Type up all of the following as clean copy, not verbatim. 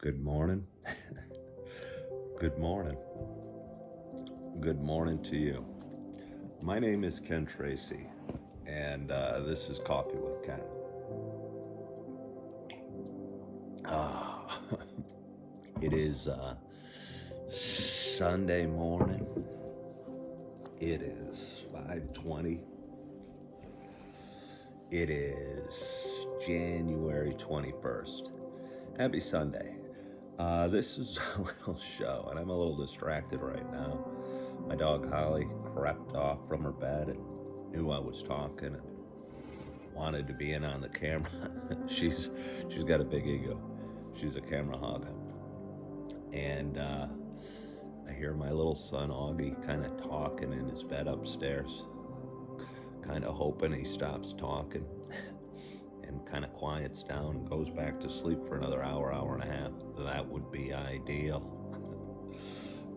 Good morning. Good morning. Good morning to you. My name is Ken Tracy, and this is Coffee with Ken. Ah, it is Sunday morning. It is 5:20. It is January 21st. Happy Sunday. This is a little show, and I'm a little distracted right now. My dog Holly crept off from her bed and knew I was talking and wanted to be in on the camera. she's got a big ego. She's a camera hog, and I hear my little son Augie kind of talking in his bed upstairs, kind of hoping he stops talking and kind of quiets down and goes back to sleep for another hour and a half. That would be ideal.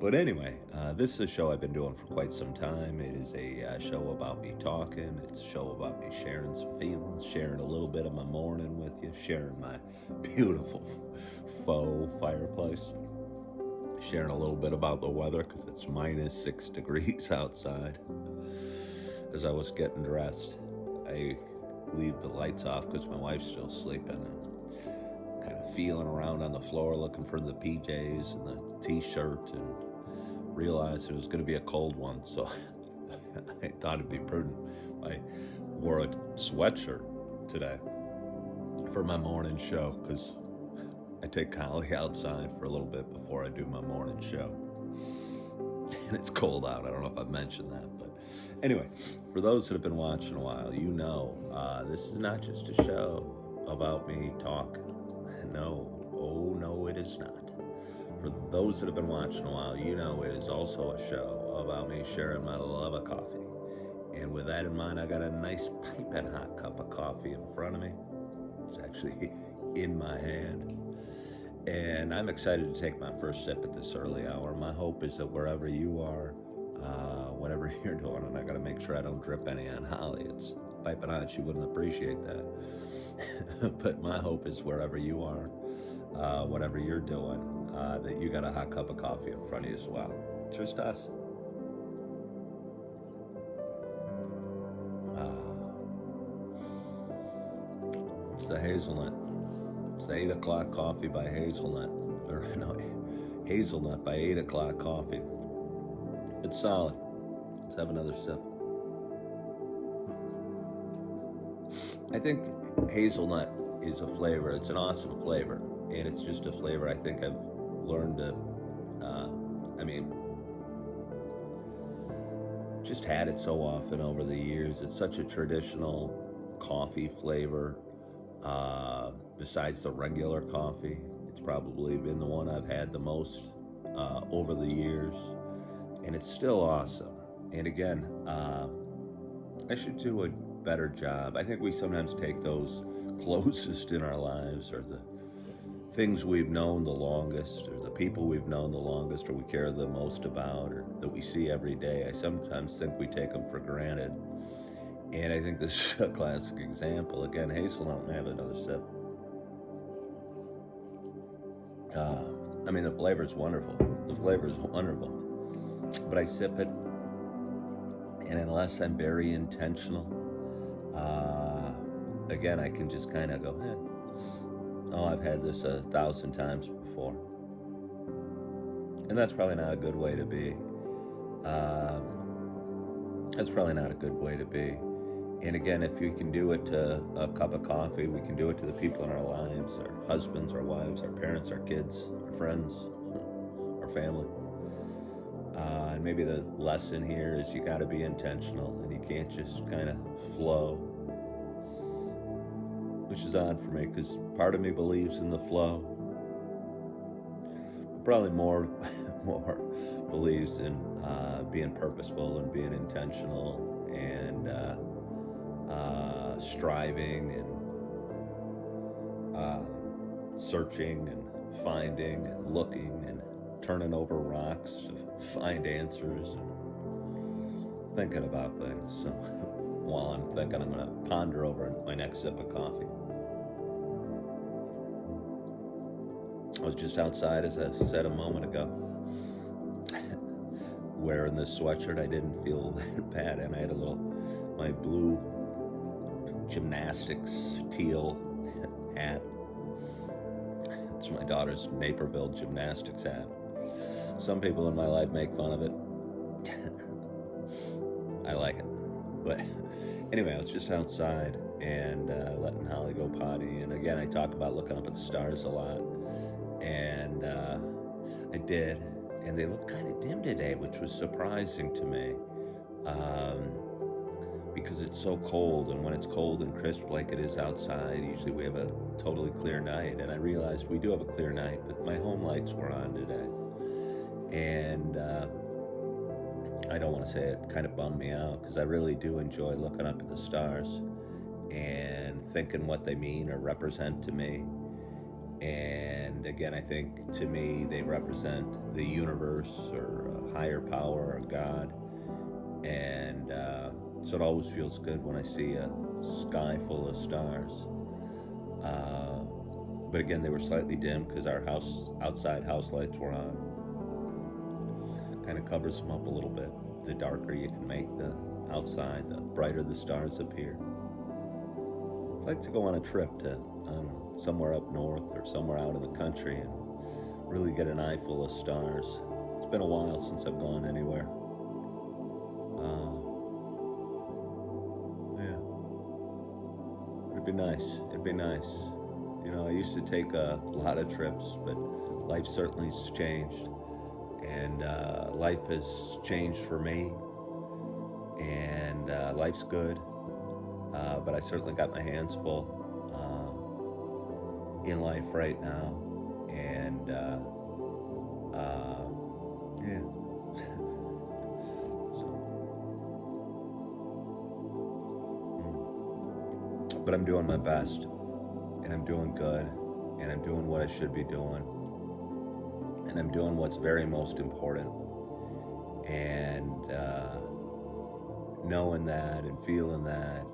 But anyway, this is a show I've been doing for quite some time. It is a show about me talking. It's a show about me sharing some feelings, sharing a little bit of my morning with you, sharing my beautiful faux fireplace, sharing a little bit about the weather because it's minus 6 degrees outside. As I was getting dressed, I leave the lights off because my wife's still sleeping, and kind of feeling around on the floor looking for the PJs and the t-shirt, and realized it was going to be a cold one, so I thought it'd be prudent. I wore a sweatshirt today for my morning show because I take Holly outside for a little bit before I do my morning show, and it's cold out. I don't know if I've mentioned that, but anyway, for those that have been watching a while, you know this is not just a show about me talking. No, oh no, it is not. For those that have been watching a while, you know it is also a show about me sharing my love of coffee. And with that in mind, I got a nice piping hot cup of coffee in front of me. It's actually in my hand. And I'm excited to take my first sip at this early hour. My hope is that wherever you are, whatever you're doing, and I got to make sure I don't drip any on Holly. It's piping hot. She wouldn't appreciate that. But my hope is wherever you are, whatever you're doing, that you got a hot cup of coffee in front of you as well. Just us. It's the hazelnut. It's the 8 o'clock coffee by Hazelnut. Or no, Hazelnut by 8 o'clock coffee. It's solid. Let's have another sip. I think hazelnut is a flavor. It's an awesome flavor. And it's just a flavor I think I've learned to, just had it so often over the years. It's such a traditional coffee flavor. Besides the regular coffee, it's probably been the one I've had the most over the years. And it's still awesome. And again, I should do a better job. I think we sometimes take those closest in our lives, or the things we've known the longest, or the people we've known the longest, or we care the most about, or that we see every day. I sometimes think we take them for granted. And I think this is a classic example. Again, hazelnut, may have another sip. The flavor's wonderful. The flavor is wonderful. But I sip it, and unless I'm very intentional, again, I can just kind of go, oh, I've had this 1,000 times before. And that's probably not a good way to be. That's probably not a good way to be. And again, if we can do it to a cup of coffee, we can do it to the people in our lives, our husbands, our wives, our parents, our kids, our friends, our family. And maybe the lesson here is you got to be intentional, and you can't just kind of flow, which is odd for me because part of me believes in the flow, but probably more believes in being purposeful and being intentional and striving and searching and finding and looking and turning over rocks to find answers and thinking about things. So while I'm thinking, I'm going to ponder over my next sip of coffee. I was just outside, as I said a moment ago, wearing this sweatshirt. I didn't feel that bad, and I had my blue gymnastics teal hat. It's my daughter's Naperville gymnastics hat. Some people in my life make fun of it. I like it. But anyway, I was just outside and letting Holly go potty. And again, I talk about looking up at the stars a lot. And I did. And they look kind of dim today, which was surprising to me. Because it's so cold, and when it's cold and crisp like it is outside, usually we have a totally clear night. And I realized we do have a clear night, but my home lights were on today. And I don't want to say it kind of bummed me out, because I really do enjoy looking up at the stars and thinking what they mean or represent to me. And again, I think to me they represent the universe or a higher power or God. And so it always feels good when I see a sky full of stars. But again, they were slightly dim because our outside house lights were on. Kind of covers them up a little bit. The darker you can make the outside, the brighter the stars appear. I'd like to go on a trip to somewhere up north or somewhere out in the country and really get an eye full of stars. It's been a while since I've gone anywhere. Yeah, it'd be nice. It'd be nice. You know, I used to take a lot of trips, but life certainly has changed. And life has changed for me, and life's good, but I certainly got my hands full in life right now, and yeah. But I'm doing my best, and I'm doing good, and I'm doing what I should be doing. And I'm doing what's very most important. And knowing that and feeling that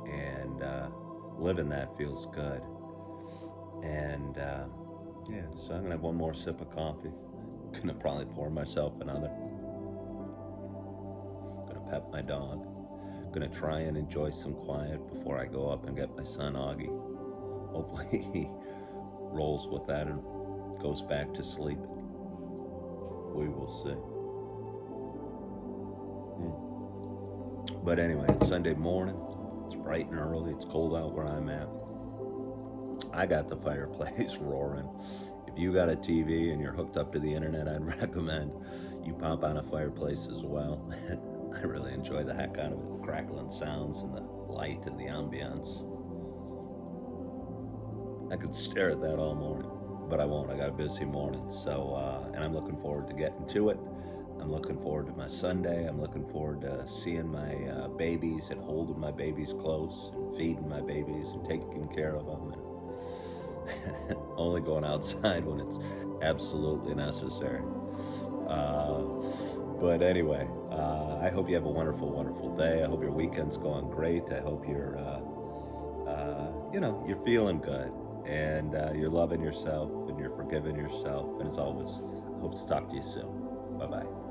and living that feels good. And yeah, so I'm gonna have one more sip of coffee. Gonna probably pour myself another. Gonna pet my dog. Gonna try and enjoy some quiet before I go up and get my son Augie. Hopefully he rolls with that and goes back to sleep. We will see. But anyway, it's Sunday morning. It's bright and early. It's cold out where I'm at. I got the fireplace roaring. If you got a TV and you're hooked up to the internet, I'd recommend you pop on a fireplace as well. I really enjoy the heck out of it. The crackling sounds and the light and the ambience. I could stare at that all morning, but I won't. I got a busy morning, so and I'm looking forward to getting to it. I'm looking forward to my Sunday. I'm looking forward to seeing my babies and holding my babies close and feeding my babies and taking care of them, and only going outside when it's absolutely necessary. But anyway, I hope you have a wonderful, wonderful day. I hope your weekend's going great. I hope you're, you're feeling good, and you're loving yourself, and you're forgiving yourself. And as always, I hope to talk to you soon. Bye-bye.